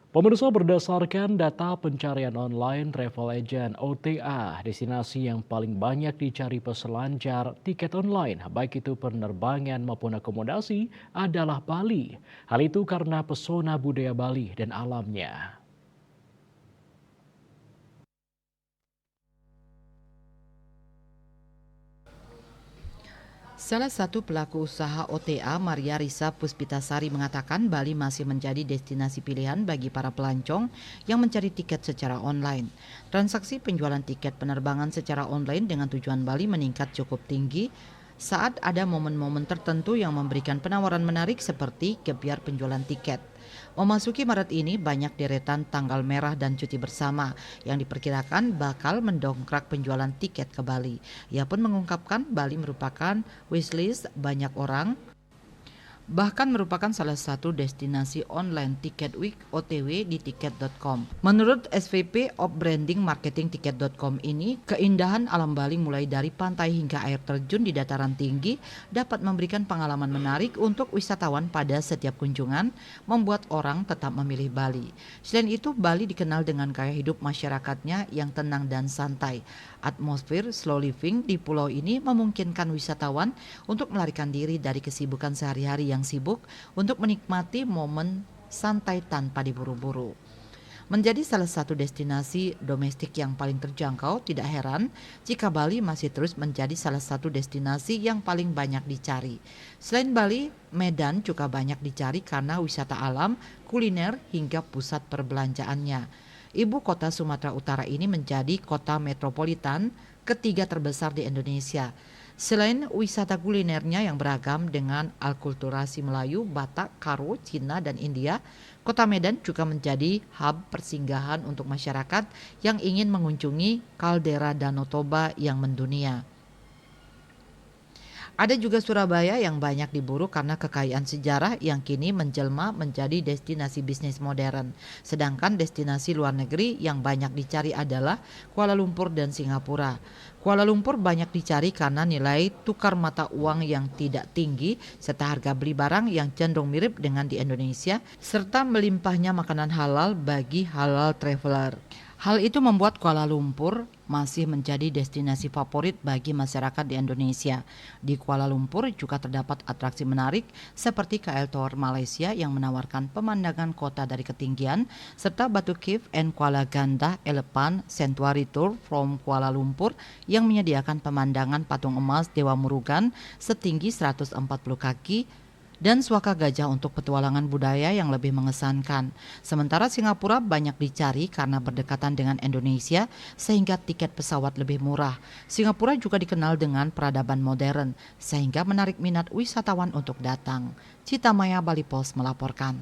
Pemirsa, berdasarkan data pencarian online travel agent OTA, destinasi yang paling banyak dicari peselancar tiket online, baik itu penerbangan maupun akomodasi, adalah Bali. Hal itu karena pesona budaya Bali dan alamnya. Salah satu pelaku usaha OTA, Maria Risa Puspitasari, mengatakan Bali masih menjadi destinasi pilihan bagi para pelancong yang mencari tiket secara online. Transaksi penjualan tiket penerbangan secara online dengan tujuan Bali meningkat cukup tinggi saat ada momen-momen tertentu yang memberikan penawaran menarik seperti gebyar penjualan tiket. Memasuki Maret ini banyak deretan tanggal merah dan cuti bersama yang diperkirakan bakal mendongkrak penjualan tiket ke Bali. Ia pun mengungkapkan Bali merupakan wishlist banyak orang, bahkan merupakan salah satu destinasi online tiket week OTW di tiket.com. Menurut SVP of Branding Marketing tiket.com ini, keindahan alam Bali mulai dari pantai hingga air terjun di dataran tinggi dapat memberikan pengalaman menarik untuk wisatawan pada setiap kunjungan, membuat orang tetap memilih Bali. Selain itu, Bali dikenal dengan gaya hidup masyarakatnya yang tenang dan santai. Atmosfer slow living di pulau ini memungkinkan wisatawan untuk melarikan diri dari kesibukan sehari-hari yang sibuk untuk menikmati momen santai tanpa diburu-buru. Menjadi salah satu destinasi domestik yang paling terjangkau, tidak heran jika Bali masih terus menjadi salah satu destinasi yang paling banyak dicari. Selain Bali, Medan juga banyak dicari karena wisata alam, kuliner, hingga pusat perbelanjaannya. Ibu kota Sumatera Utara ini menjadi kota metropolitan ketiga terbesar di Indonesia. Selain wisata kulinernya yang beragam dengan alkulturasi Melayu, Batak, Karo, Cina, dan India, kota Medan juga menjadi hub persinggahan untuk masyarakat yang ingin mengunjungi kaldera Danau Toba yang mendunia. Ada juga Surabaya yang banyak diburu karena kekayaan sejarah yang kini menjelma menjadi destinasi bisnis modern. Sedangkan destinasi luar negeri yang banyak dicari adalah Kuala Lumpur dan Singapura. Kuala Lumpur banyak dicari karena nilai tukar mata uang yang tidak tinggi serta harga beli barang yang cenderung mirip dengan di Indonesia, serta melimpahnya makanan halal bagi halal traveler. Hal itu membuat Kuala Lumpur masih menjadi destinasi favorit bagi masyarakat di Indonesia. Di Kuala Lumpur juga terdapat atraksi menarik seperti KL Tower Malaysia yang menawarkan pemandangan kota dari ketinggian, serta Batu Cave and Kuala Ganda Elephant Sanctuary Tour from Kuala Lumpur yang menyediakan pemandangan patung emas Dewa Murugan setinggi 140 kaki dan suaka gajah untuk petualangan budaya yang lebih mengesankan. Sementara Singapura banyak dicari karena berdekatan dengan Indonesia sehingga tiket pesawat lebih murah. Singapura juga dikenal dengan peradaban modern sehingga menarik minat wisatawan untuk datang. Cita Maya, Bali Post melaporkan.